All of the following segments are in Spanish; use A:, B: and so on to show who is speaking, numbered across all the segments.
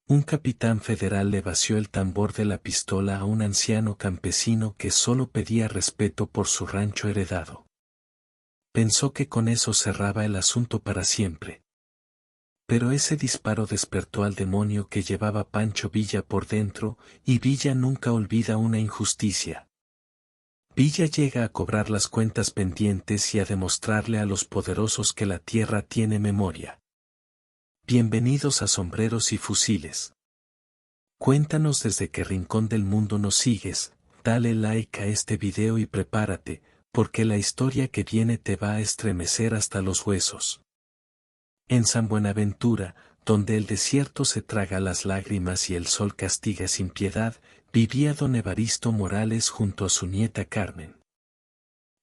A: Un capitán federal le vació el tambor de la pistola a un anciano campesino que solo pedía respeto por su rancho heredado. Pensó que con eso cerraba el asunto para siempre. Pero ese disparo despertó al demonio que llevaba Pancho Villa por dentro, y Villa nunca olvida una injusticia. Villa llega a cobrar las cuentas pendientes y a demostrarle a los poderosos que la tierra tiene memoria. Bienvenidos a Sombreros y Fusiles. Cuéntanos desde qué rincón del mundo nos sigues, dale like a este video y prepárate, porque la historia que viene te va a estremecer hasta los huesos. En San Buenaventura, donde el desierto se traga las lágrimas y el sol castiga sin piedad, vivía don Evaristo Morales junto a su nieta Carmen.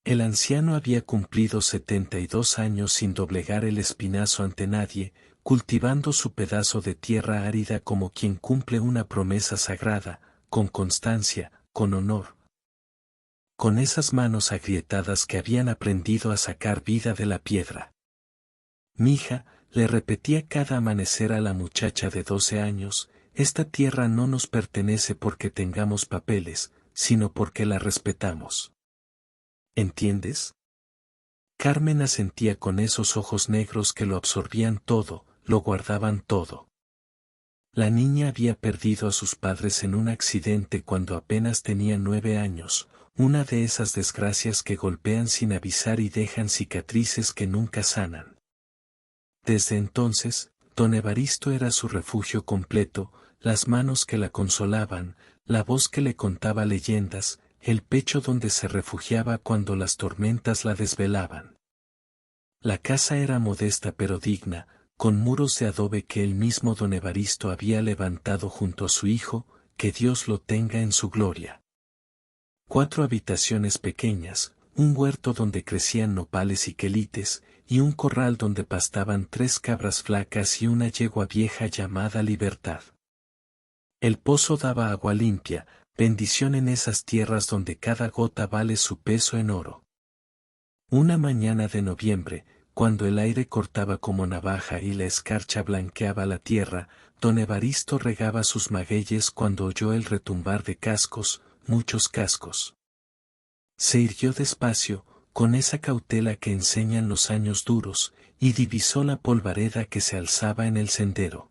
A: El anciano había cumplido 72 años sin doblegar el espinazo ante nadie, cultivando su pedazo de tierra árida como quien cumple una promesa sagrada, con constancia, con honor. Con esas manos agrietadas que habían aprendido a sacar vida de la piedra. Mija, le repetía cada amanecer a la muchacha de 12 años, esta tierra no nos pertenece porque tengamos papeles, sino porque la respetamos. ¿Entiendes? Carmen asentía con esos ojos negros que lo absorbían todo, lo guardaban todo. La niña había perdido a sus padres en un accidente cuando apenas tenía 9 años, una de esas desgracias que golpean sin avisar y dejan cicatrices que nunca sanan. Desde entonces, don Evaristo era su refugio completo, las manos que la consolaban, la voz que le contaba leyendas, el pecho donde se refugiaba cuando las tormentas la desvelaban. La casa era modesta pero digna, con muros de adobe que el mismo don Evaristo había levantado junto a su hijo, que Dios lo tenga en su gloria. 4 habitaciones pequeñas, un huerto donde crecían nopales y quelites, y un corral donde pastaban 3 cabras flacas y una yegua vieja llamada Libertad. El pozo daba agua limpia, bendición en esas tierras donde cada gota vale su peso en oro. Una mañana de noviembre, cuando el aire cortaba como navaja y la escarcha blanqueaba la tierra, don Evaristo regaba sus magueyes cuando oyó el retumbar de cascos, muchos cascos. Se irguió despacio, con esa cautela que enseñan los años duros, y divisó la polvareda que se alzaba en el sendero.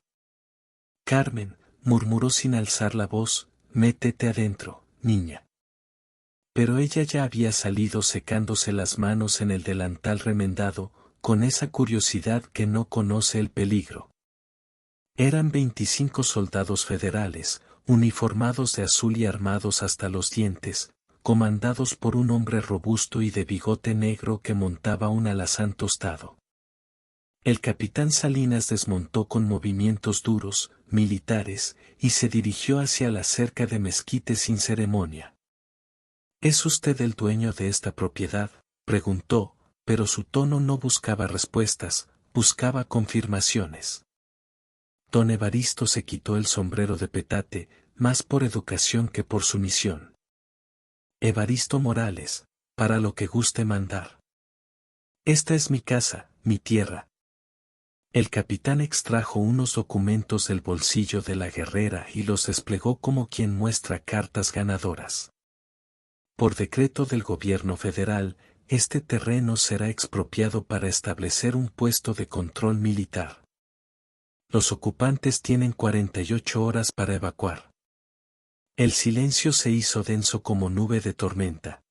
A: Carmen, murmuró sin alzar la voz, métete adentro, niña. Pero ella ya había salido secándose las manos en el delantal remendado, con esa curiosidad que no conoce el peligro. Eran 25 soldados federales, uniformados de azul y armados hasta los dientes, comandados por un hombre robusto y de bigote negro que montaba un alazán tostado. El capitán Salinas desmontó con movimientos duros, militares, y se dirigió hacia la cerca de mezquite sin ceremonia. ¿Es usted el dueño de esta propiedad?, preguntó, pero su tono no buscaba respuestas, buscaba confirmaciones. Don Evaristo se quitó el sombrero de petate, más por educación que por sumisión. Evaristo Morales, para lo que guste mandar. Esta es mi casa, mi tierra. El capitán extrajo unos documentos del bolsillo de la guerrera y los desplegó como quien muestra cartas ganadoras. Por decreto del gobierno federal, este terreno será expropiado para establecer un puesto de control militar. Los ocupantes tienen 48 horas para evacuar. El silencio se hizo denso como nube de tormenta.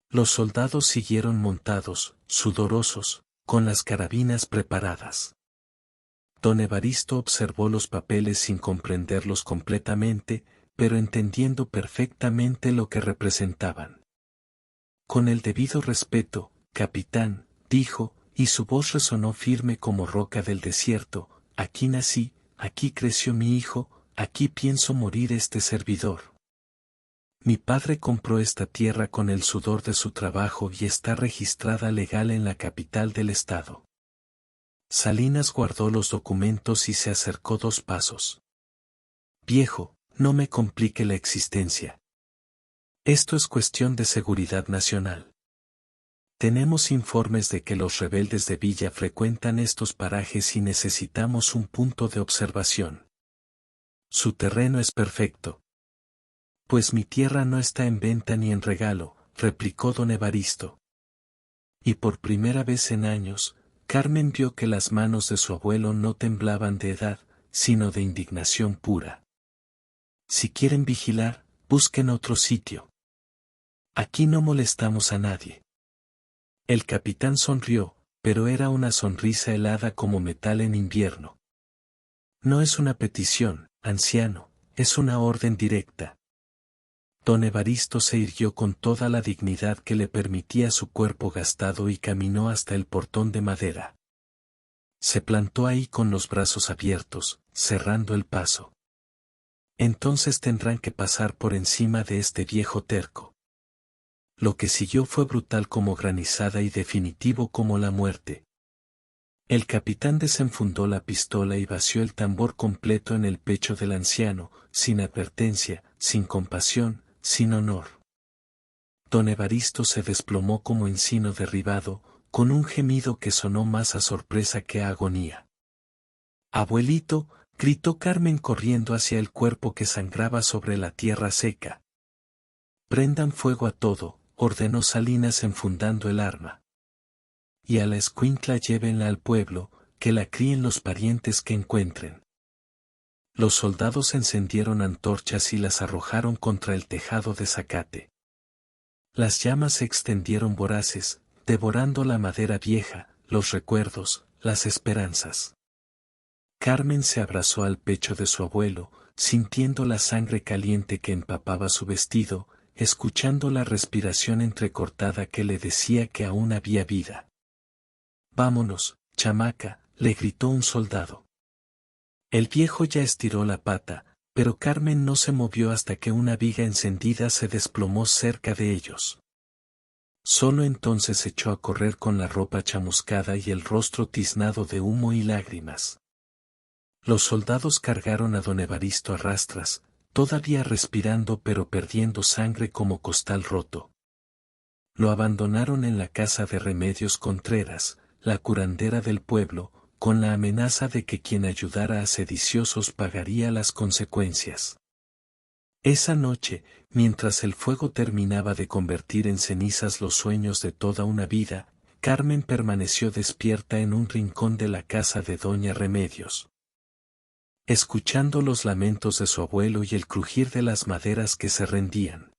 A: Los soldados siguieron montados, sudorosos, con las carabinas preparadas. Don Evaristo observó los papeles sin comprenderlos completamente, pero entendiendo perfectamente lo que representaban. Con el debido respeto, capitán, dijo, y su voz resonó firme como roca del desierto, aquí nací, aquí creció mi hijo, aquí pienso morir este servidor. Mi padre compró esta tierra con el sudor de su trabajo y está registrada legal en la capital del estado. Salinas guardó los documentos y se acercó 2 pasos. Viejo, no me complique la existencia. Esto es cuestión de seguridad nacional. Tenemos informes de que los rebeldes de Villa frecuentan estos parajes y necesitamos un punto de observación. Su terreno es perfecto. Pues mi tierra no está en venta ni en regalo, replicó don Evaristo. Y por primera vez en años, Carmen vio que las manos de su abuelo no temblaban de edad, sino de indignación pura. Si quieren vigilar, busquen otro sitio. Aquí no molestamos a nadie. El capitán sonrió, pero era una sonrisa helada como metal en invierno. No es una petición, anciano, es una orden directa. Don Evaristo se irguió con toda la dignidad que le permitía su cuerpo gastado y caminó hasta el portón de madera. Se plantó ahí con los brazos abiertos, cerrando el paso. Entonces tendrán que pasar por encima de este viejo terco. Lo que siguió fue brutal como granizada y definitivo como la muerte. El capitán desenfundó la pistola y vació el tambor completo en el pecho del anciano, sin advertencia, sin compasión, sin honor. Don Evaristo se desplomó como encino derribado, con un gemido que sonó más a sorpresa que a agonía. «Abuelito», gritó Carmen corriendo hacia el cuerpo que sangraba sobre la tierra seca. «Prendan fuego a todo», ordenó Salinas enfundando el arma. «Y a la escuincla llévenla al pueblo, que la críen los parientes que encuentren». Los soldados encendieron antorchas y las arrojaron contra el tejado de zacate. Las llamas se extendieron voraces, devorando la madera vieja, los recuerdos, las esperanzas. Carmen se abrazó al pecho de su abuelo, sintiendo la sangre caliente que empapaba su vestido, escuchando la respiración entrecortada que le decía que aún había vida. «Vámonos, chamaca», le gritó un soldado. El viejo ya estiró la pata, pero Carmen no se movió hasta que una viga encendida se desplomó cerca de ellos. Solo entonces echó a correr con la ropa chamuscada y el rostro tiznado de humo y lágrimas. Los soldados cargaron a don Evaristo a rastras, todavía respirando pero perdiendo sangre como costal roto. Lo abandonaron en la casa de Remedios Contreras, la curandera del pueblo, con la amenaza de que quien ayudara a sediciosos pagaría las consecuencias. Esa noche, mientras el fuego terminaba de convertir en cenizas los sueños de toda una vida, Carmen permaneció despierta en un rincón de la casa de doña Remedios. Escuchando los lamentos de su abuelo y el crujir de las maderas que se rendían.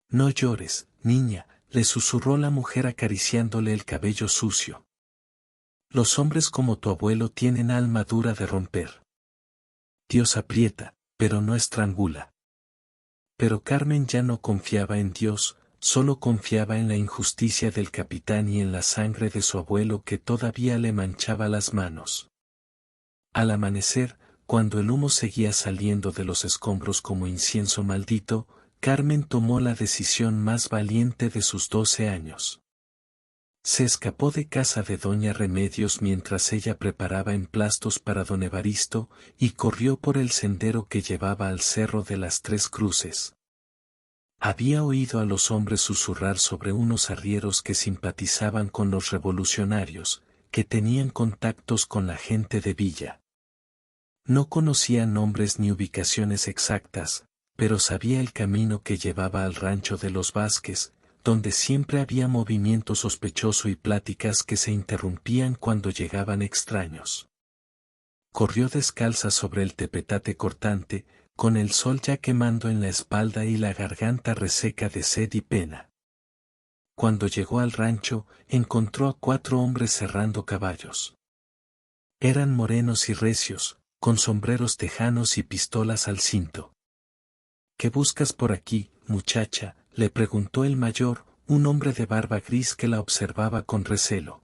A: «No llores, niña», le susurró la mujer acariciándole el cabello sucio. «Los hombres como tu abuelo tienen alma dura de romper. Dios aprieta, pero no estrangula». Pero Carmen ya no confiaba en Dios, solo confiaba en la injusticia del capitán y en la sangre de su abuelo que todavía le manchaba las manos. Al amanecer, cuando el humo seguía saliendo de los escombros como incienso maldito, Carmen tomó la decisión más valiente de sus 12 años. Se escapó de casa de doña Remedios mientras ella preparaba emplastos para don Evaristo, y corrió por el sendero que llevaba al cerro de las Tres Cruces. Había oído a los hombres susurrar sobre unos arrieros que simpatizaban con los revolucionarios, que tenían contactos con la gente de Villa. No conocía nombres ni ubicaciones exactas, pero sabía el camino que llevaba al rancho de los Vázquez, donde siempre había movimiento sospechoso y pláticas que se interrumpían cuando llegaban extraños. Corrió descalza sobre el tepetate cortante, con el sol ya quemando en la espalda y la garganta reseca de sed y pena. Cuando llegó al rancho, encontró a 4 hombres cerrando caballos. Eran morenos y recios, con sombreros tejanos y pistolas al cinto. «¿Qué buscas por aquí, muchacha?», le preguntó el mayor, un hombre de barba gris que la observaba con recelo.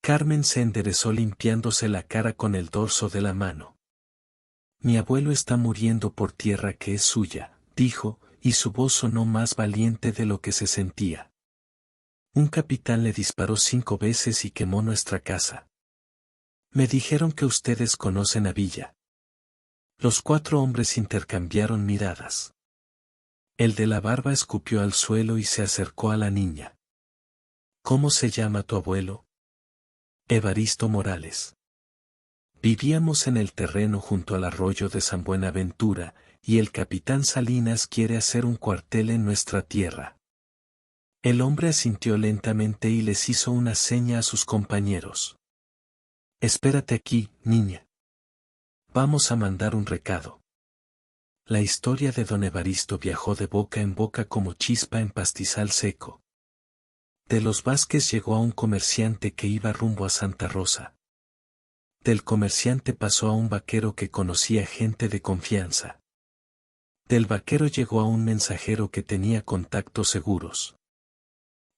A: Carmen se enderezó limpiándose la cara con el dorso de la mano. «Mi abuelo está muriendo por tierra que es suya», dijo, y su voz sonó más valiente de lo que se sentía. «Un capitán le disparó 5 veces y quemó nuestra casa. Me dijeron que ustedes conocen a Villa». Los 4 hombres intercambiaron miradas. El de la barba escupió al suelo y se acercó a la niña. «¿Cómo se llama tu abuelo?» «Evaristo Morales». Vivíamos en el terreno junto al arroyo de San Buenaventura, y el capitán Salinas quiere hacer un cuartel en nuestra tierra. El hombre asintió lentamente y les hizo una seña a sus compañeros. Espérate aquí, niña. Vamos a mandar un recado. La historia de don Evaristo viajó de boca en boca como chispa en pastizal seco. De los Vázquez llegó a un comerciante que iba rumbo a Santa Rosa. Del comerciante pasó a un vaquero que conocía gente de confianza. Del vaquero llegó a un mensajero que tenía contactos seguros.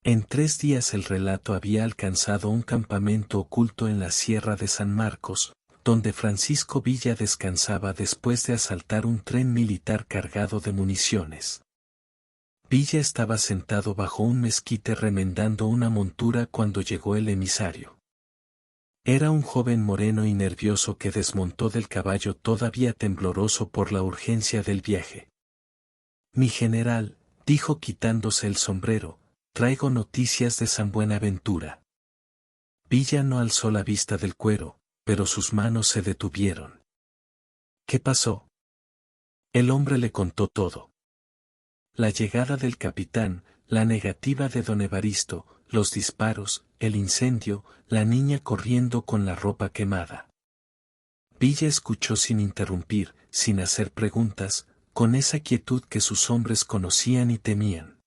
A: En 3 días el relato había alcanzado un campamento oculto en la Sierra de San Marcos, donde Francisco Villa descansaba después de asaltar un tren militar cargado de municiones. Villa estaba sentado bajo un mezquite remendando una montura cuando llegó el emisario. Era un joven moreno y nervioso que desmontó del caballo todavía tembloroso por la urgencia del viaje. Mi general, dijo quitándose el sombrero, traigo noticias de San Buenaventura. Villa no alzó la vista del cuero, pero sus manos se detuvieron. ¿Qué pasó? El hombre le contó todo. La llegada del capitán, la negativa de don Evaristo, los disparos, el incendio, la niña corriendo con la ropa quemada. Villa escuchó sin interrumpir, sin hacer preguntas, con esa quietud que sus hombres conocían y temían.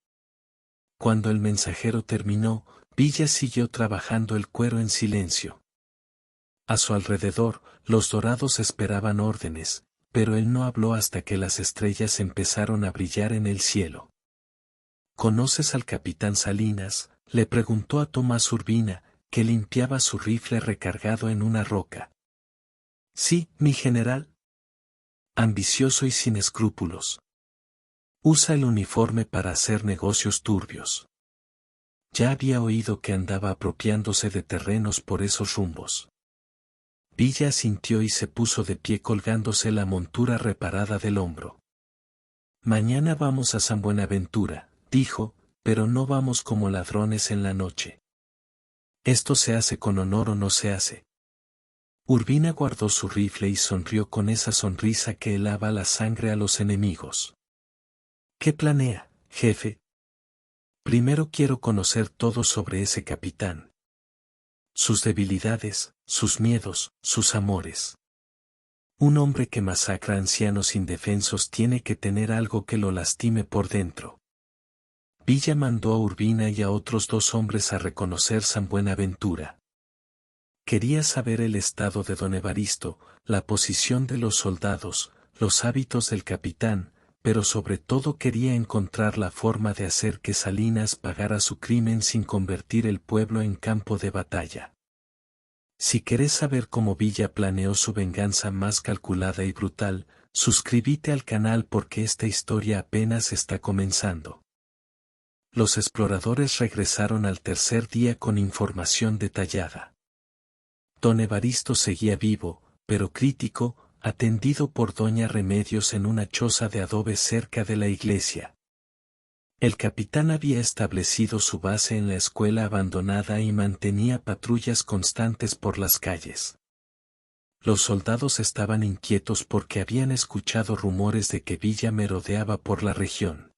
A: Cuando el mensajero terminó, Villa siguió trabajando el cuero en silencio. A su alrededor, los dorados esperaban órdenes, pero él no habló hasta que las estrellas empezaron a brillar en el cielo. ¿Conoces al capitán Salinas?, le preguntó a Tomás Urbina, que limpiaba su rifle recargado en una roca. Sí, mi general. Ambicioso y sin escrúpulos. Usa el uniforme para hacer negocios turbios. Ya había oído que andaba apropiándose de terrenos por esos rumbos. Villa asintió y se puso de pie colgándose la montura reparada del hombro. Mañana vamos a San Buenaventura, dijo, pero no vamos como ladrones en la noche. ¿Esto se hace con honor o no se hace? Urbina guardó su rifle y sonrió con esa sonrisa que helaba la sangre a los enemigos. ¿Qué planea, jefe? Primero quiero conocer todo sobre ese capitán. Sus debilidades, sus miedos, sus amores. Un hombre que masacra a ancianos indefensos tiene que tener algo que lo lastime por dentro. Villa mandó a Urbina y a otros 2 hombres a reconocer San Buenaventura. Quería saber el estado de don Evaristo, la posición de los soldados, los hábitos del capitán, pero sobre todo quería encontrar la forma de hacer que Salinas pagara su crimen sin convertir el pueblo en campo de batalla. Si querés saber cómo Villa planeó su venganza más calculada y brutal, suscríbete al canal porque esta historia apenas está comenzando. Los exploradores regresaron al tercer día con información detallada. Don Evaristo seguía vivo, pero crítico, atendido por doña Remedios en una choza de adobe cerca de la iglesia. El capitán había establecido su base en la escuela abandonada y mantenía patrullas constantes por las calles. Los soldados estaban inquietos porque habían escuchado rumores de que Villa merodeaba por la región.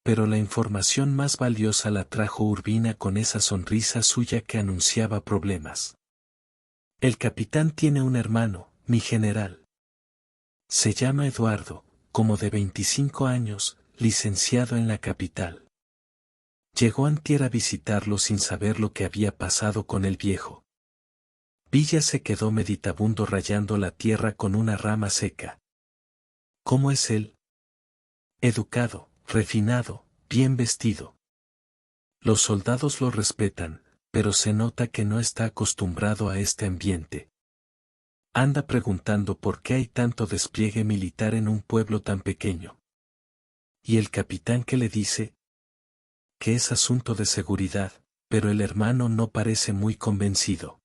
A: Pero la información más valiosa la trajo Urbina con esa sonrisa suya que anunciaba problemas. El capitán tiene un hermano, mi general. Se llama Eduardo, como de 25 años, licenciado en la capital. Llegó antier a visitarlo sin saber lo que había pasado con el viejo. Villa se quedó meditabundo rayando la tierra con una rama seca. ¿Cómo es él? Educado, refinado, bien vestido. Los soldados lo respetan, pero se nota que no está acostumbrado a este ambiente. Anda preguntando por qué hay tanto despliegue militar en un pueblo tan pequeño. ¿Y el capitán qué le dice? Que es asunto de seguridad, pero el hermano no parece muy convencido.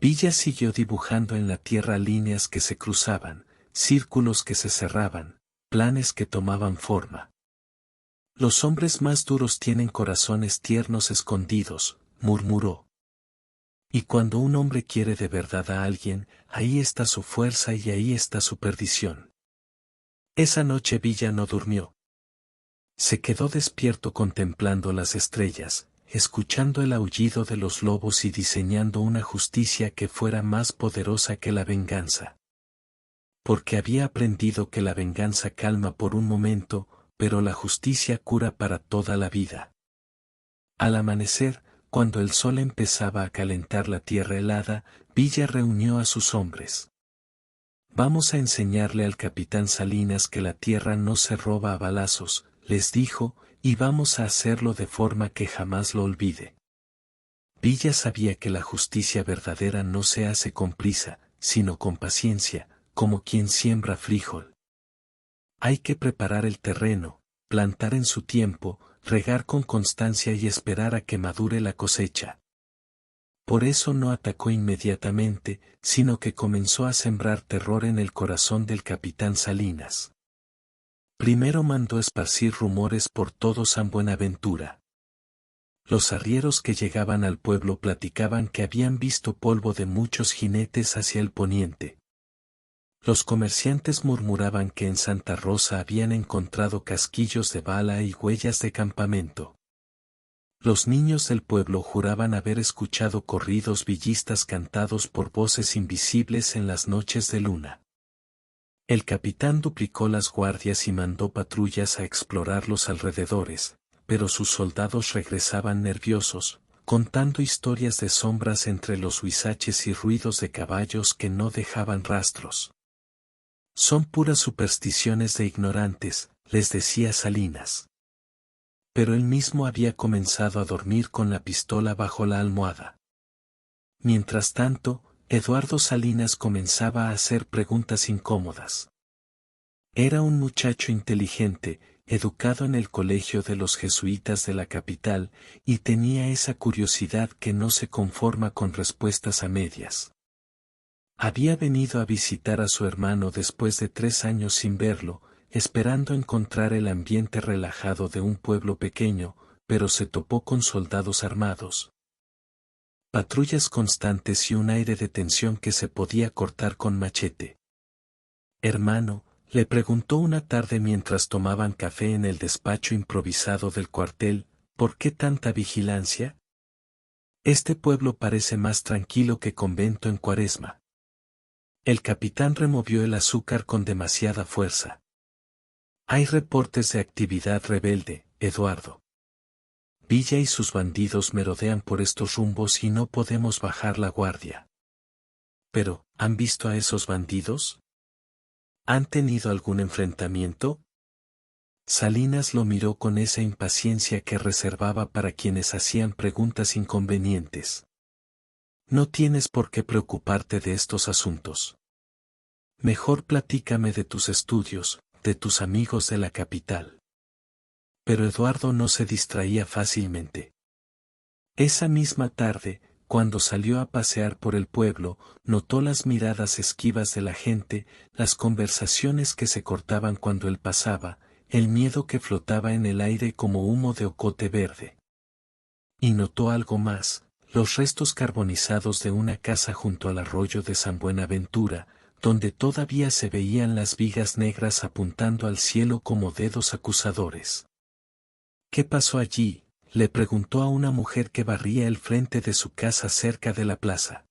A: Villa siguió dibujando en la tierra líneas que se cruzaban, círculos que se cerraban, planes que tomaban forma. Los hombres más duros tienen corazones tiernos escondidos, murmuró. Y cuando un hombre quiere de verdad a alguien, ahí está su fuerza y ahí está su perdición. Esa noche Villa no durmió. Se quedó despierto contemplando las estrellas, escuchando el aullido de los lobos y diseñando una justicia que fuera más poderosa que la venganza. Porque había aprendido que la venganza calma por un momento, pero la justicia cura para toda la vida. Al amanecer, cuando el sol empezaba a calentar la tierra helada, Villa reunió a sus hombres. Vamos a enseñarle al capitán Salinas que la tierra no se roba a balazos, les dijo, y vamos a hacerlo de forma que jamás lo olvide. Villa sabía que la justicia verdadera no se hace con prisa, sino con paciencia, como quien siembra frijol. Hay que preparar el terreno, plantar en su tiempo, regar con constancia y esperar a que madure la cosecha. Por eso no atacó inmediatamente, sino que comenzó a sembrar terror en el corazón del capitán Salinas. Primero mandó esparcir rumores por todo San Buenaventura. Los arrieros que llegaban al pueblo platicaban que habían visto polvo de muchos jinetes hacia el poniente. Los comerciantes murmuraban que en Santa Rosa habían encontrado casquillos de bala y huellas de campamento. Los niños del pueblo juraban haber escuchado corridos villistas cantados por voces invisibles en las noches de luna. El capitán duplicó las guardias y mandó patrullas a explorar los alrededores, pero sus soldados regresaban nerviosos, contando historias de sombras entre los huizaches y ruidos de caballos que no dejaban rastros. Son puras supersticiones de ignorantes, les decía Salinas. Pero él mismo había comenzado a dormir con la pistola bajo la almohada. Mientras tanto, Eduardo Salinas comenzaba a hacer preguntas incómodas. Era un muchacho inteligente, educado en el colegio de los jesuitas de la capital, y tenía esa curiosidad que no se conforma con respuestas a medias. Había venido a visitar a su hermano después de 3 años sin verlo, esperando encontrar el ambiente relajado de un pueblo pequeño, pero se topó con soldados armados, patrullas constantes y un aire de tensión que se podía cortar con machete. «Hermano», le preguntó una tarde mientras tomaban café en el despacho improvisado del cuartel, «¿por qué tanta vigilancia? Este pueblo parece más tranquilo que convento en Cuaresma». El capitán removió el azúcar con demasiada fuerza. «Hay reportes de actividad rebelde, Eduardo. Villa y sus bandidos merodean por estos rumbos y no podemos bajar la guardia». «Pero, ¿han visto a esos bandidos? ¿Han tenido algún enfrentamiento?» Salinas lo miró con esa impaciencia que reservaba para quienes hacían preguntas inconvenientes. «No tienes por qué preocuparte de estos asuntos. Mejor platícame de tus estudios, de tus amigos de la capital». Pero Eduardo no se distraía fácilmente. Esa misma tarde, cuando salió a pasear por el pueblo, notó las miradas esquivas de la gente, las conversaciones que se cortaban cuando él pasaba, el miedo que flotaba en el aire como humo de ocote verde. Y notó algo más, los restos carbonizados de una casa junto al arroyo de San Buenaventura, donde todavía se veían las vigas negras apuntando al cielo como dedos acusadores. «¿Qué pasó allí?», le preguntó a una mujer que barría el frente de su casa cerca de la plaza.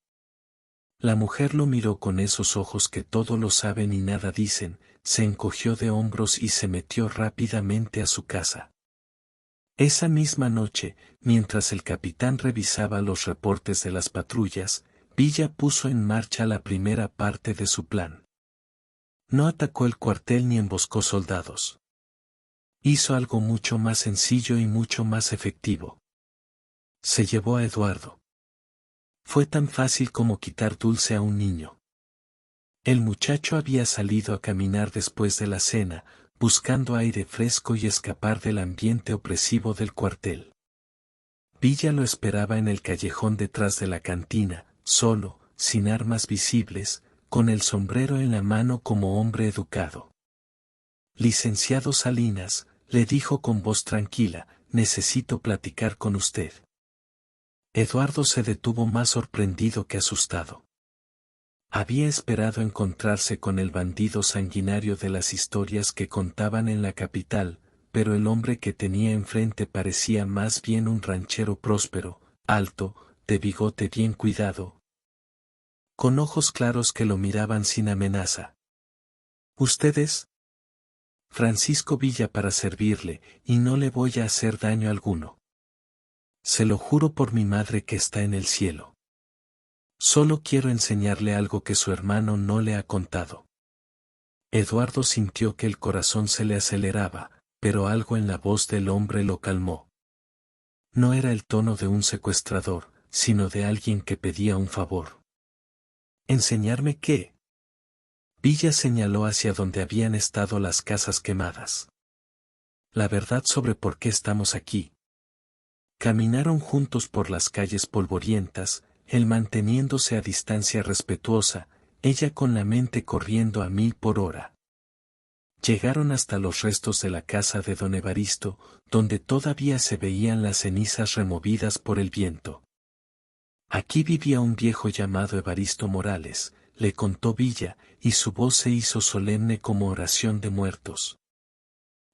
A: La mujer lo miró con esos ojos que todo lo saben y nada dicen, se encogió de hombros y se metió rápidamente a su casa. Esa misma noche, mientras el capitán revisaba los reportes de las patrullas, Villa puso en marcha la primera parte de su plan. No atacó el cuartel ni emboscó soldados. Hizo algo mucho más sencillo y mucho más efectivo. Se llevó a Eduardo. Fue tan fácil como quitar dulce a un niño. El muchacho había salido a caminar después de la cena, buscando aire fresco y escapar del ambiente opresivo del cuartel. Villa lo esperaba en el callejón detrás de la cantina, solo, sin armas visibles, con el sombrero en la mano como hombre educado. «Licenciado Salinas», le dijo con voz tranquila, «necesito platicar con usted». Eduardo se detuvo más sorprendido que asustado. Había esperado encontrarse con el bandido sanguinario de las historias que contaban en la capital, pero el hombre que tenía enfrente parecía más bien un ranchero próspero, alto, de bigote bien cuidado, con ojos claros que lo miraban sin amenaza. ¿Ustedes? Francisco Villa para servirle, y no le voy a hacer daño alguno. Se lo juro por mi madre que está en el cielo. Solo quiero enseñarle algo que su hermano no le ha contado. Eduardo sintió que el corazón se le aceleraba, pero algo en la voz del hombre lo calmó. No era el tono de un secuestrador, sino de alguien que pedía un favor. ¿Enseñarme qué? Villa señaló hacia donde habían estado las casas quemadas. La verdad sobre por qué estamos aquí. Caminaron juntos por las calles polvorientas, él manteniéndose a distancia respetuosa, ella con la mente corriendo a 1000 por hora. Llegaron hasta los restos de la casa de don Evaristo, donde todavía se veían las cenizas removidas por el viento. Aquí vivía un viejo llamado Evaristo Morales, le contó Villa, y su voz se hizo solemne como oración de muertos.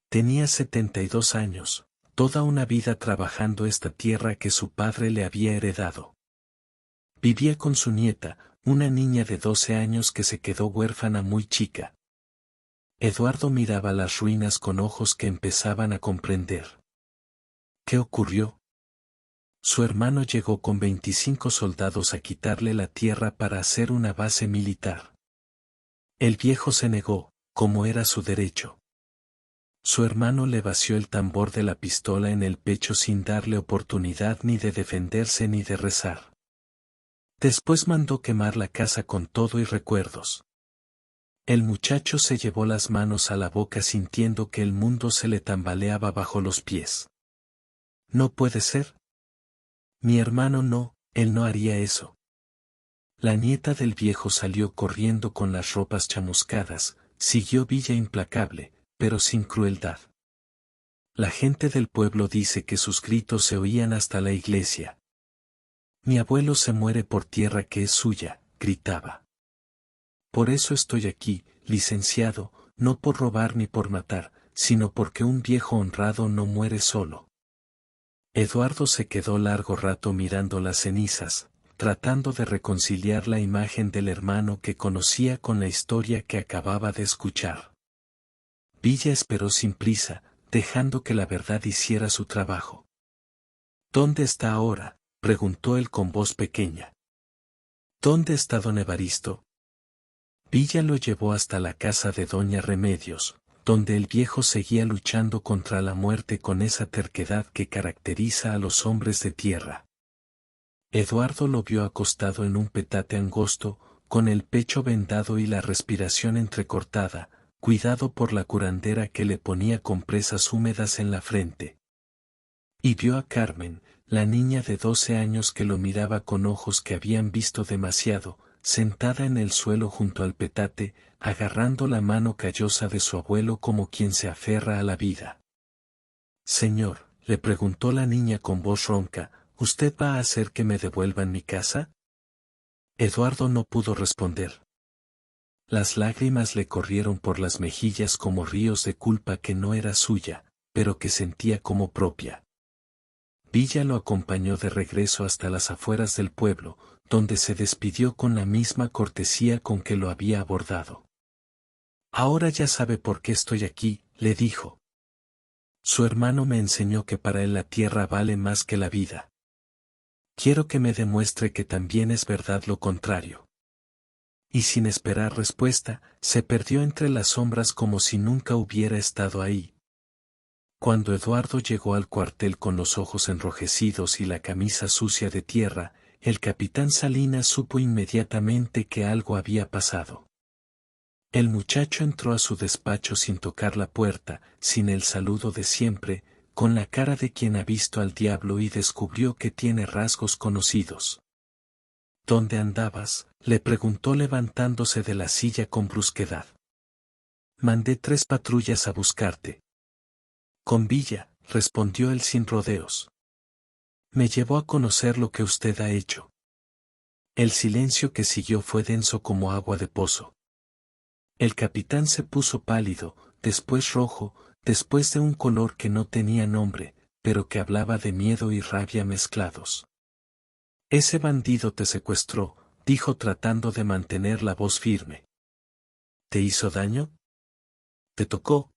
A: Tenía 72 años, toda una vida trabajando esta tierra que su padre le había heredado. Vivía con su nieta, una niña de 12 años que se quedó huérfana muy chica. Eduardo miraba las ruinas con ojos que empezaban a comprender. ¿Qué ocurrió? Su hermano llegó con 25 soldados a quitarle la tierra para hacer una base militar. El viejo se negó, como era su derecho. Su hermano le vació el tambor de la pistola en el pecho sin darle oportunidad ni de defenderse ni de rezar. Después mandó quemar la casa con todo y recuerdos. El muchacho se llevó las manos a la boca sintiendo que el mundo se le tambaleaba bajo los pies. No puede ser. Mi hermano no, él no haría eso. La nieta del viejo salió corriendo con las ropas chamuscadas, siguió Villa implacable, pero sin crueldad. La gente del pueblo dice que sus gritos se oían hasta la iglesia. Mi abuelo se muere por tierra que es suya, gritaba. Por eso estoy aquí, licenciado, no por robar ni por matar, sino porque un viejo honrado no muere solo. Eduardo se quedó largo rato mirando las cenizas, tratando de reconciliar la imagen del hermano que conocía con la historia que acababa de escuchar. Villa esperó sin prisa, dejando que la verdad hiciera su trabajo. ¿Dónde está ahora?, preguntó él con voz pequeña. ¿Dónde está don Evaristo? Villa lo llevó hasta la casa de doña Remedios, donde el viejo seguía luchando contra la muerte con esa terquedad que caracteriza a los hombres de tierra. Eduardo lo vio acostado en un petate angosto, con el pecho vendado y la respiración entrecortada, cuidado por la curandera que le ponía compresas húmedas en la frente. Y vio a Carmen, la niña de 12 años que lo miraba con ojos que habían visto demasiado, sentada en el suelo junto al petate, agarrando la mano callosa de su abuelo como quien se aferra a la vida. Señor, le preguntó la niña con voz ronca, ¿usted va a hacer que me devuelvan mi casa? Eduardo no pudo responder. Las lágrimas le corrieron por las mejillas como ríos de culpa que no era suya, pero que sentía como propia. Villa lo acompañó de regreso hasta las afueras del pueblo, donde se despidió con la misma cortesía con que lo había abordado. Ahora ya sabe por qué estoy aquí, le dijo. Su hermano me enseñó que para él la tierra vale más que la vida. Quiero que me demuestre que también es verdad lo contrario. Y sin esperar respuesta, se perdió entre las sombras como si nunca hubiera estado ahí. Cuando Eduardo llegó al cuartel con los ojos enrojecidos y la camisa sucia de tierra, el capitán Salinas supo inmediatamente que algo había pasado. El muchacho entró a su despacho sin tocar la puerta, sin el saludo de siempre, con la cara de quien ha visto al diablo y descubrió que tiene rasgos conocidos. ¿Dónde andabas?, le preguntó levantándose de la silla con brusquedad. Mandé 3 patrullas a buscarte. Con Villa, respondió él sin rodeos. Me llevó a conocer lo que usted ha hecho. El silencio que siguió fue denso como agua de pozo. El capitán se puso pálido, después rojo, después de un color que no tenía nombre, pero que hablaba de miedo y rabia mezclados. Ese bandido te secuestró, dijo tratando de mantener la voz firme. ¿Te hizo daño? ¿Te tocó?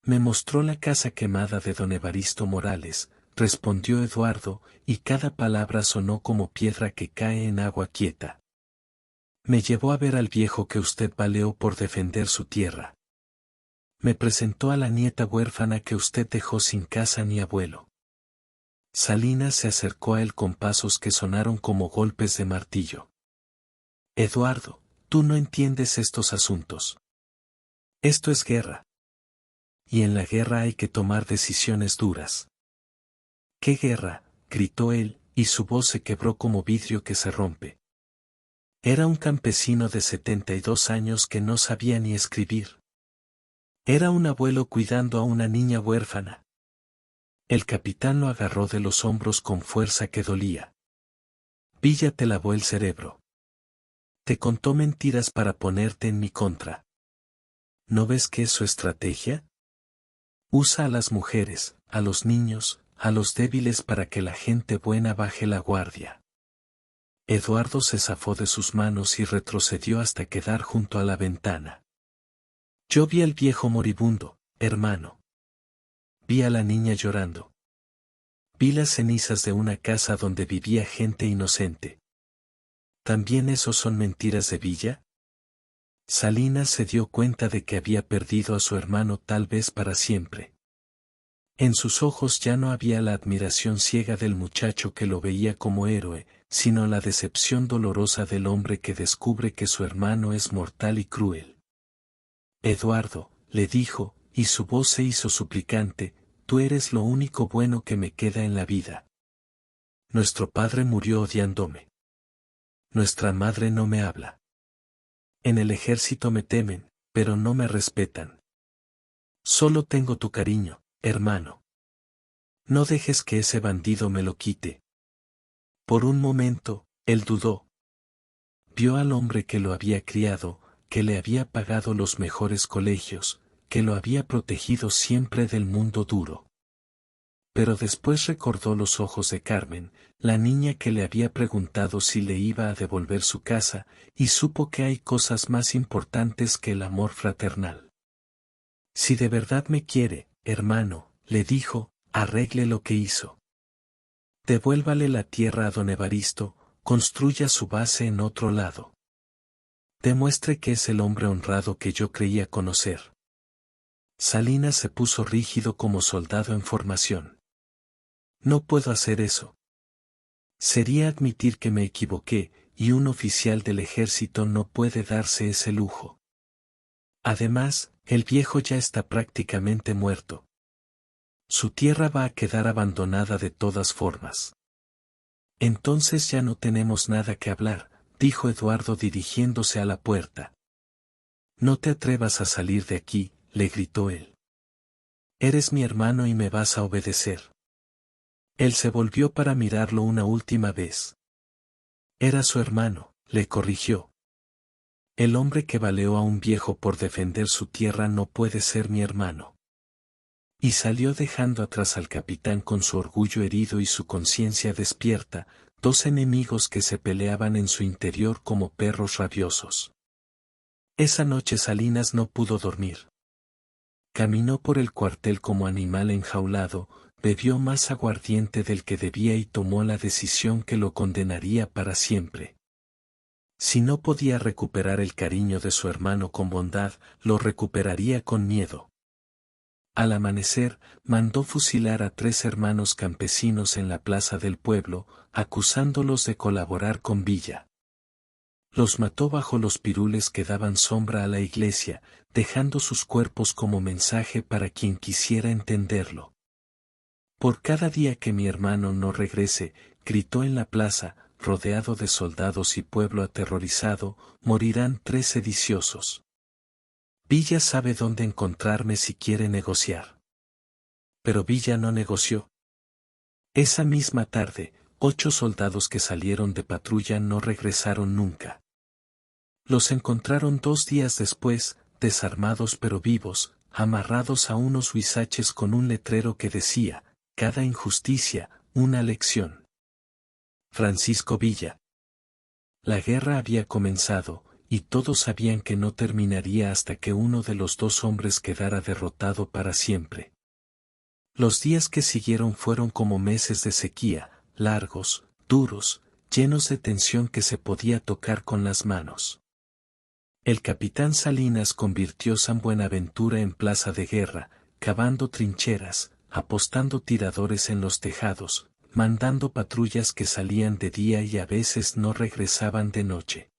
A: Me mostró la casa quemada de don Evaristo Morales, respondió Eduardo, y cada palabra sonó como piedra que cae en agua quieta. Me llevó a ver al viejo que usted baleó por defender su tierra. Me presentó a la nieta huérfana que usted dejó sin casa ni abuelo. Salinas se acercó a él con pasos que sonaron como golpes de martillo. Eduardo, tú no entiendes estos asuntos. Esto es guerra. Y en la guerra hay que tomar decisiones duras. ¿Qué guerra?, gritó él, y su voz se quebró como vidrio que se rompe. Era un campesino de 72 años que no sabía ni escribir. Era un abuelo cuidando a una niña huérfana. El capitán lo agarró de los hombros con fuerza que dolía. Villa te lavó el cerebro. Te contó mentiras para ponerte en mi contra. ¿No ves que es su estrategia? Usa a las mujeres, a los niños, a los débiles para que la gente buena baje la guardia. Eduardo se zafó de sus manos y retrocedió hasta quedar junto a la ventana. Yo vi al viejo moribundo, hermano. Vi a la niña llorando. Vi las cenizas de una casa donde vivía gente inocente. ¿También esos son mentiras de Villa? Salinas se dio cuenta de que había perdido a su hermano tal vez para siempre. En sus ojos ya no había la admiración ciega del muchacho que lo veía como héroe, sino la decepción dolorosa del hombre que descubre que su hermano es mortal y cruel. Eduardo, le dijo, y su voz se hizo suplicante, tú eres lo único bueno que me queda en la vida. Nuestro padre murió odiándome. Nuestra madre no me habla. En el ejército me temen, pero no me respetan. Solo tengo tu cariño, hermano. No dejes que ese bandido me lo quite. Por un momento, él dudó. Vio al hombre que lo había criado, que le había pagado los mejores colegios, que lo había protegido siempre del mundo duro. Pero después recordó los ojos de Carmen, la niña que le había preguntado si le iba a devolver su casa, y supo que hay cosas más importantes que el amor fraternal. Si de verdad me quiere, hermano, le dijo, arregle lo que hizo. Devuélvale la tierra a don Evaristo, construya su base en otro lado. Demuestre que es el hombre honrado que yo creía conocer. Salinas se puso rígido como soldado en formación. No puedo hacer eso. Sería admitir que me equivoqué, y un oficial del ejército no puede darse ese lujo. Además, el viejo ya está prácticamente muerto. Su tierra va a quedar abandonada de todas formas. Entonces ya no tenemos nada que hablar, dijo Eduardo dirigiéndose a la puerta. No te atrevas a salir de aquí, le gritó él. Eres mi hermano y me vas a obedecer. Él se volvió para mirarlo una última vez. Era su hermano, le corrigió. El hombre que baleó a un viejo por defender su tierra no puede ser mi hermano. Y salió dejando atrás al capitán con su orgullo herido y su conciencia despierta, dos enemigos que se peleaban en su interior como perros rabiosos. Esa noche Salinas no pudo dormir. Caminó por el cuartel como animal enjaulado, bebió más aguardiente del que debía y tomó la decisión que lo condenaría para siempre. Si no podía recuperar el cariño de su hermano con bondad, lo recuperaría con miedo. Al amanecer, mandó fusilar a 3 hermanos campesinos en la plaza del pueblo, acusándolos de colaborar con Villa. Los mató bajo los pirules que daban sombra a la iglesia, dejando sus cuerpos como mensaje para quien quisiera entenderlo. Por cada día que mi hermano no regrese, gritó en la plaza, rodeado de soldados y pueblo aterrorizado, morirán 3 sediciosos. Villa sabe dónde encontrarme si quiere negociar. Pero Villa no negoció. Esa misma tarde, 8 soldados que salieron de patrulla no regresaron nunca. Los encontraron 2 días después, desarmados pero vivos, amarrados a unos huizaches con un letrero que decía: cada injusticia, una lección. Francisco Villa. La guerra había comenzado, y todos sabían que no terminaría hasta que uno de los 2 hombres quedara derrotado para siempre. Los días que siguieron fueron como meses de sequía, largos, duros, llenos de tensión que se podía tocar con las manos. El capitán Salinas convirtió San Buenaventura en plaza de guerra, cavando trincheras, apostando tiradores en los tejados, mandando patrullas que salían de día y a veces no regresaban de noche.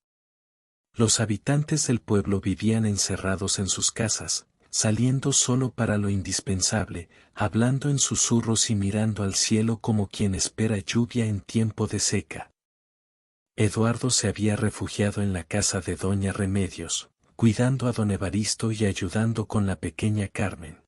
A: Los habitantes del pueblo vivían encerrados en sus casas, saliendo solo para lo indispensable, hablando en susurros y mirando al cielo como quien espera lluvia en tiempo de seca. Eduardo se había refugiado en la casa de doña Remedios, cuidando a don Evaristo y ayudando con la pequeña Carmen.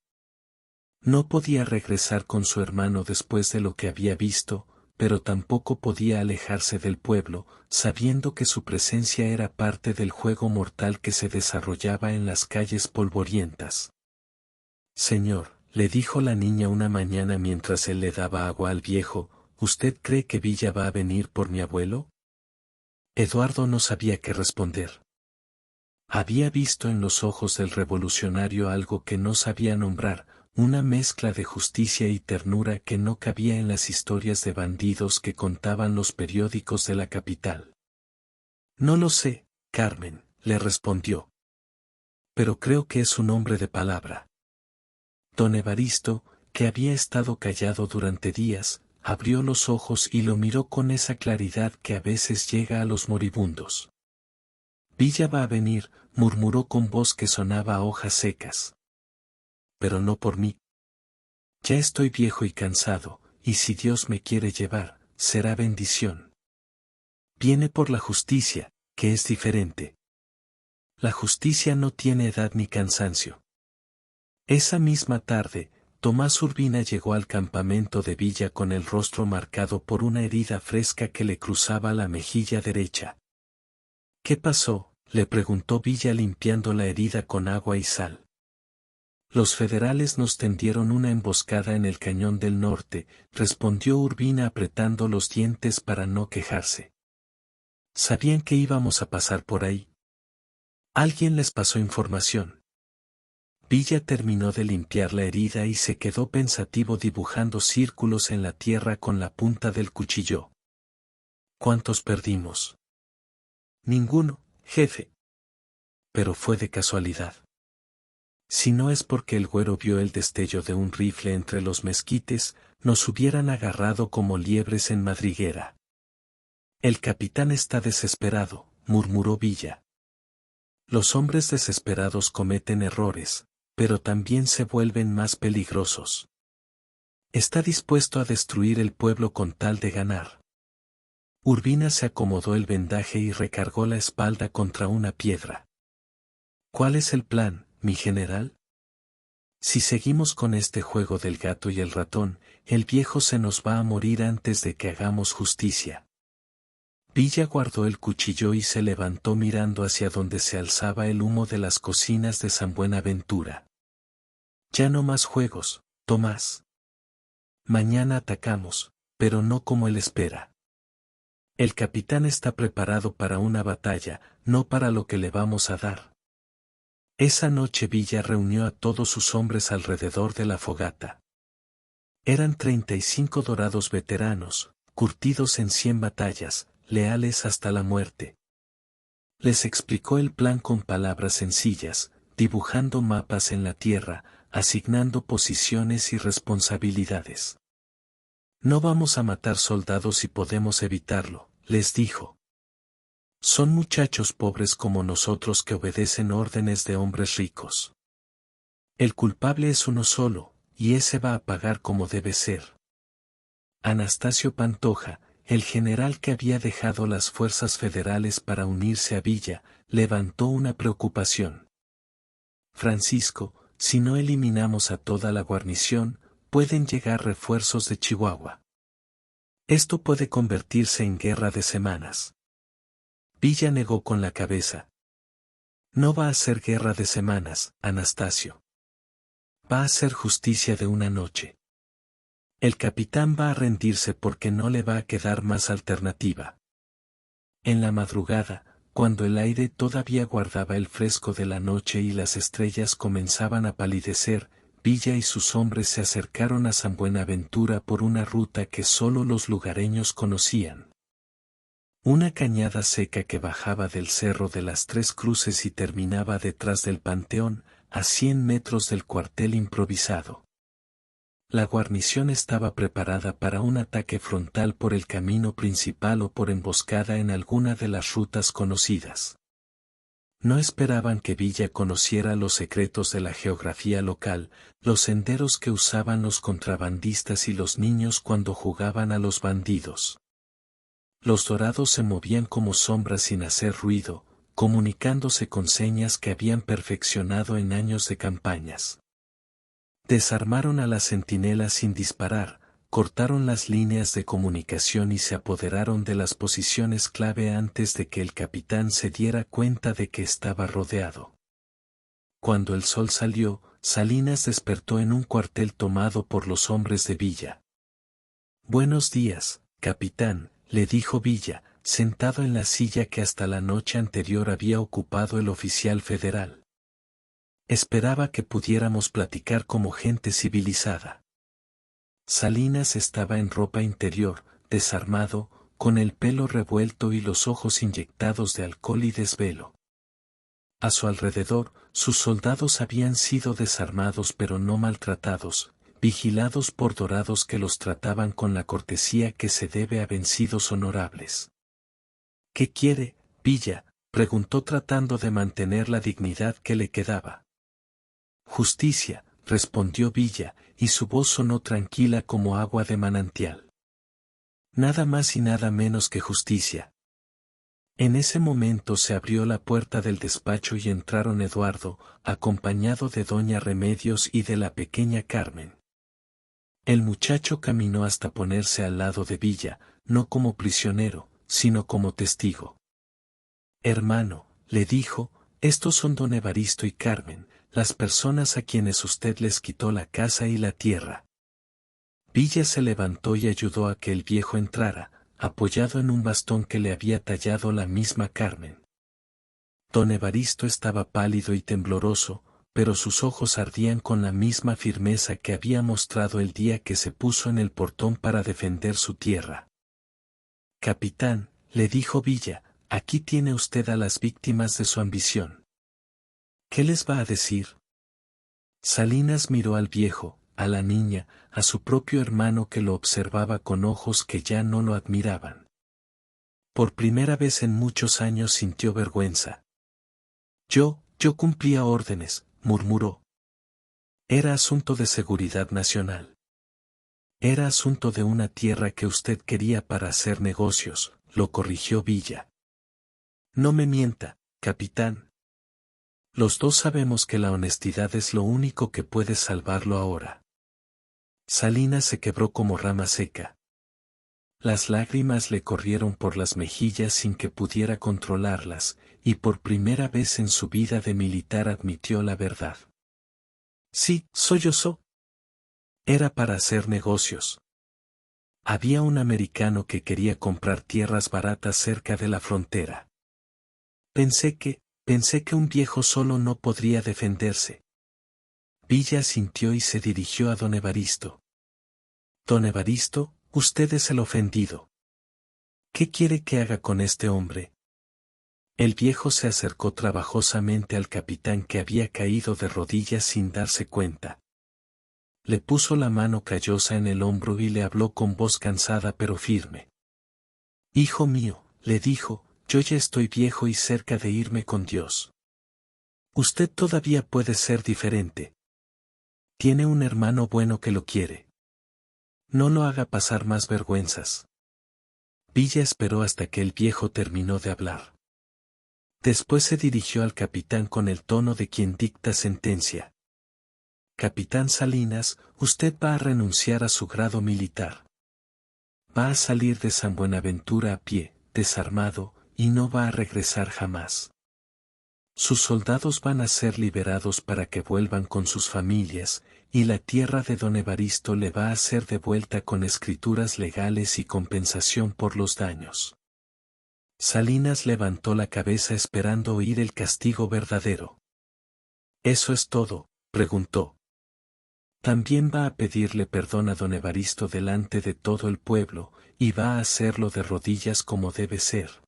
A: No podía regresar con su hermano después de lo que había visto, pero tampoco podía alejarse del pueblo, sabiendo que su presencia era parte del juego mortal que se desarrollaba en las calles polvorientas. Señor, le dijo la niña una mañana mientras él le daba agua al viejo, ¿usted cree que Villa va a venir por mi abuelo? Eduardo no sabía qué responder. Había visto en los ojos del revolucionario algo que no sabía nombrar, una mezcla de justicia y ternura que no cabía en las historias de bandidos que contaban los periódicos de la capital. No lo sé, Carmen, le respondió. Pero creo que es un hombre de palabra. Don Evaristo, que había estado callado durante días, abrió los ojos y lo miró con esa claridad que a veces llega a los moribundos. Villa va a venir, murmuró con voz que sonaba a hojas secas. Pero no por mí. Ya estoy viejo y cansado, y si Dios me quiere llevar, será bendición. Viene por la justicia, que es diferente. La justicia no tiene edad ni cansancio. Esa misma tarde, Tomás Urbina llegó al campamento de Villa con el rostro marcado por una herida fresca que le cruzaba la mejilla derecha. ¿Qué pasó?, le preguntó Villa limpiando la herida con agua y sal. Los federales nos tendieron una emboscada en el cañón del norte, respondió Urbina apretando los dientes para no quejarse. ¿Sabían que íbamos a pasar por ahí? Alguien les pasó información. Villa terminó de limpiar la herida y se quedó pensativo dibujando círculos en la tierra con la punta del cuchillo. ¿Cuántos perdimos? Ninguno, jefe. Pero fue de casualidad. Si no es porque el güero vio el destello de un rifle entre los mezquites, nos hubieran agarrado como liebres en madriguera. El capitán está desesperado, murmuró Villa. Los hombres desesperados cometen errores, pero también se vuelven más peligrosos. Está dispuesto a destruir el pueblo con tal de ganar. Urbina se acomodó el vendaje y recargó la espalda contra una piedra. ¿Cuál es el plan, mi general? Si seguimos con este juego del gato y el ratón, el viejo se nos va a morir antes de que hagamos justicia. Villa guardó el cuchillo y se levantó mirando hacia donde se alzaba el humo de las cocinas de San Buenaventura. Ya no más juegos, Tomás. Mañana atacamos, pero no como él espera. El capitán está preparado para una batalla, no para lo que le vamos a dar. Esa noche Villa reunió a todos sus hombres alrededor de la fogata. Eran 35 dorados veteranos, curtidos en 100 batallas, leales hasta la muerte. Les explicó el plan con palabras sencillas, dibujando mapas en la tierra, asignando posiciones y responsabilidades. No vamos a matar soldados si podemos evitarlo, les dijo. Son muchachos pobres como nosotros que obedecen órdenes de hombres ricos. El culpable es uno solo, y ese va a pagar como debe ser. Anastasio Pantoja, el general que había dejado las fuerzas federales para unirse a Villa, levantó una preocupación. Francisco, si no eliminamos a toda la guarnición, pueden llegar refuerzos de Chihuahua. Esto puede convertirse en guerra de semanas. Villa negó con la cabeza. No va a ser guerra de semanas, Anastasio. Va a ser justicia de una noche. El capitán va a rendirse porque no le va a quedar más alternativa. En la madrugada, cuando el aire todavía guardaba el fresco de la noche y las estrellas comenzaban a palidecer, Villa y sus hombres se acercaron a San Buenaventura por una ruta que solo los lugareños conocían. Una cañada seca que bajaba del Cerro de las Tres Cruces y terminaba detrás del Panteón, a 100 metros del cuartel improvisado. La guarnición estaba preparada para un ataque frontal por el camino principal o por emboscada en alguna de las rutas conocidas. No esperaban que Villa conociera los secretos de la geografía local, los senderos que usaban los contrabandistas y los niños cuando jugaban a los bandidos. Los dorados se movían como sombras sin hacer ruido, comunicándose con señas que habían perfeccionado en años de campañas. Desarmaron a las centinelas sin disparar, cortaron las líneas de comunicación y se apoderaron de las posiciones clave antes de que el capitán se diera cuenta de que estaba rodeado. Cuando el sol salió, Salinas despertó en un cuartel tomado por los hombres de Villa. «Buenos días, capitán», le dijo Villa, sentado en la silla que hasta la noche anterior había ocupado el oficial federal. Esperaba que pudiéramos platicar como gente civilizada. Salinas estaba en ropa interior, desarmado, con el pelo revuelto y los ojos inyectados de alcohol y desvelo. A su alrededor, sus soldados habían sido desarmados pero no maltratados, vigilados por dorados que los trataban con la cortesía que se debe a vencidos honorables. «¿Qué quiere, Villa?», preguntó tratando de mantener la dignidad que le quedaba. «Justicia», respondió Villa, y su voz sonó tranquila como agua de manantial. «Nada más y nada menos que justicia». En ese momento se abrió la puerta del despacho y entraron Eduardo, acompañado de doña Remedios y de la pequeña Carmen. El muchacho caminó hasta ponerse al lado de Villa, no como prisionero, sino como testigo. «Hermano», le dijo, «estos son don Evaristo y Carmen, las personas a quienes usted les quitó la casa y la tierra». Villa se levantó y ayudó a que el viejo entrara, apoyado en un bastón que le había tallado la misma Carmen. Don Evaristo estaba pálido y tembloroso, pero sus ojos ardían con la misma firmeza que había mostrado el día que se puso en el portón para defender su tierra. «Capitán», le dijo Villa, «aquí tiene usted a las víctimas de su ambición. ¿Qué les va a decir?» Salinas miró al viejo, a la niña, a su propio hermano que lo observaba con ojos que ya no lo admiraban. Por primera vez en muchos años sintió vergüenza. Yo cumplía órdenes», murmuró. «Era asunto de seguridad nacional. Era asunto de una tierra que usted quería para hacer negocios», lo corrigió Villa. «No me mienta, capitán. Los dos sabemos que la honestidad es lo único que puede salvarlo ahora». Salinas se quebró como rama seca. Las lágrimas le corrieron por las mejillas sin que pudiera controlarlas, y por primera vez en su vida de militar admitió la verdad. «Sí, sollozó. Era para hacer negocios. Había un americano que quería comprar tierras baratas cerca de la frontera. Pensé que un viejo solo no podría defenderse». Villa asintió y se dirigió a don Evaristo. «Don Evaristo, usted es el ofendido. ¿Qué quiere que haga con este hombre?» El viejo se acercó trabajosamente al capitán que había caído de rodillas sin darse cuenta. Le puso la mano callosa en el hombro y le habló con voz cansada pero firme. «Hijo mío», le dijo, «yo ya estoy viejo y cerca de irme con Dios. Usted todavía puede ser diferente. Tiene un hermano bueno que lo quiere. No lo haga pasar más vergüenzas». Villa esperó hasta que el viejo terminó de hablar. Después se dirigió al capitán con el tono de quien dicta sentencia. «Capitán Salinas, usted va a renunciar a su grado militar. va a salir de San Buenaventura a pie, desarmado, y no va a regresar jamás. Sus soldados van a ser liberados para que vuelvan con sus familias, y la tierra de don Evaristo le va a ser devuelta con escrituras legales y compensación por los daños. Salinas levantó la cabeza esperando oír el castigo verdadero. ¿Eso es todo?, preguntó. También va a pedirle perdón a don Evaristo delante de todo el pueblo, y va a hacerlo de rodillas como debe ser.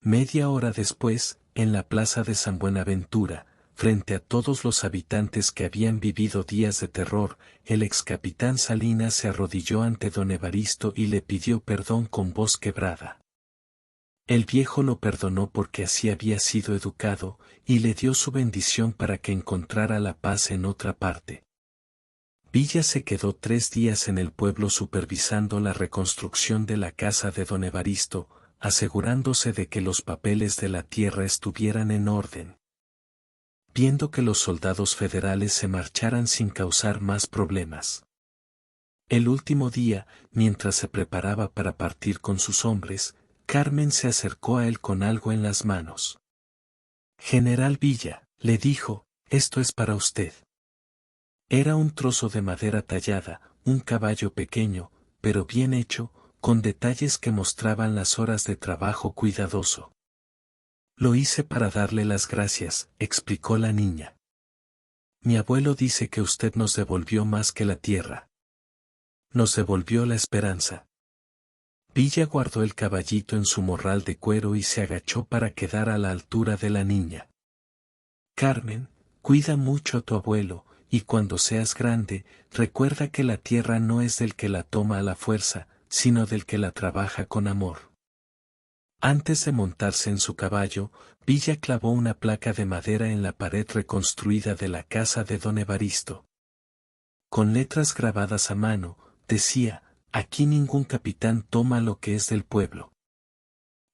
A: Media hora después, en la plaza de San Buenaventura, frente a todos los habitantes que habían vivido días de terror, el ex capitán Salinas se arrodilló ante don Evaristo y le pidió perdón con voz quebrada. El viejo lo perdonó porque así había sido educado, y le dio su bendición para que encontrara la paz en otra parte. Villa se quedó 3 días en el pueblo supervisando la reconstrucción de la casa de don Evaristo, asegurándose de que los papeles de la tierra estuvieran en orden. Viendo que los soldados federales se marcharan sin causar más problemas. El último día, mientras se preparaba para partir con sus hombres, Carmen se acercó a él con algo en las manos. «General Villa», le dijo, «esto es para usted». Era un trozo de madera tallada, un caballo pequeño, pero bien hecho, con detalles que mostraban las horas de trabajo cuidadoso. «Lo hice para darle las gracias», explicó la niña. «Mi abuelo dice que usted nos devolvió más que la tierra. Nos devolvió la esperanza». Villa guardó el caballito en su morral de cuero y se agachó para quedar a la altura de la niña. «Carmen, cuida mucho a tu abuelo, y cuando seas grande, recuerda que la tierra no es del que la toma a la fuerza, sino del que la trabaja con amor». Antes de montarse en su caballo, Villa clavó una placa de madera en la pared reconstruida de la casa de don Evaristo. Con letras grabadas a mano, decía: «Aquí ningún capitán toma lo que es del pueblo».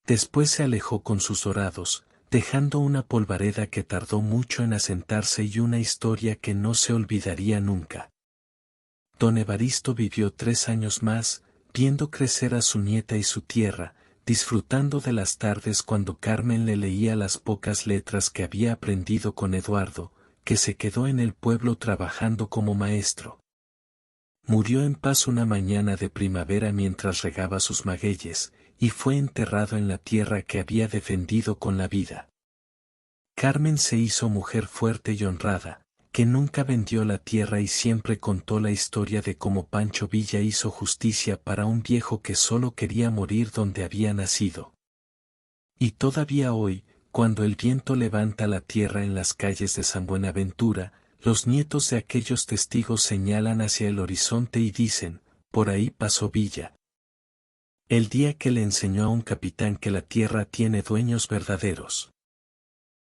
A: Después se alejó con sus dorados, dejando una polvareda que tardó mucho en asentarse y una historia que no se olvidaría nunca. Don Evaristo vivió 3 años más, viendo crecer a su nieta y su tierra, disfrutando de las tardes cuando Carmen le leía las pocas letras que había aprendido con Eduardo, que se quedó en el pueblo trabajando como maestro. Murió en paz una mañana de primavera mientras regaba sus magueyes, y fue enterrado en la tierra que había defendido con la vida. Carmen se hizo mujer fuerte y honrada, que nunca vendió la tierra y siempre contó la historia de cómo Pancho Villa hizo justicia para un viejo que solo quería morir donde había nacido. Y todavía hoy, cuando el viento levanta la tierra en las calles de San Buenaventura, los nietos de aquellos testigos señalan hacia el horizonte y dicen: «Por ahí pasó Villa». El día que le enseñó a un capitán que la tierra tiene dueños verdaderos.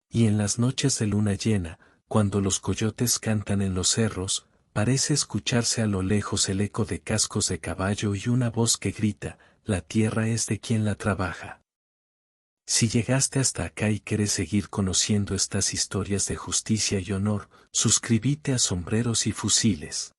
A: Y en las noches de luna llena, cuando los coyotes cantan en los cerros, parece escucharse a lo lejos el eco de cascos de caballo y una voz que grita: «La tierra es de quien la trabaja». Si llegaste hasta acá y quieres seguir conociendo estas historias de justicia y honor, suscríbete a Sombreros y Fusiles.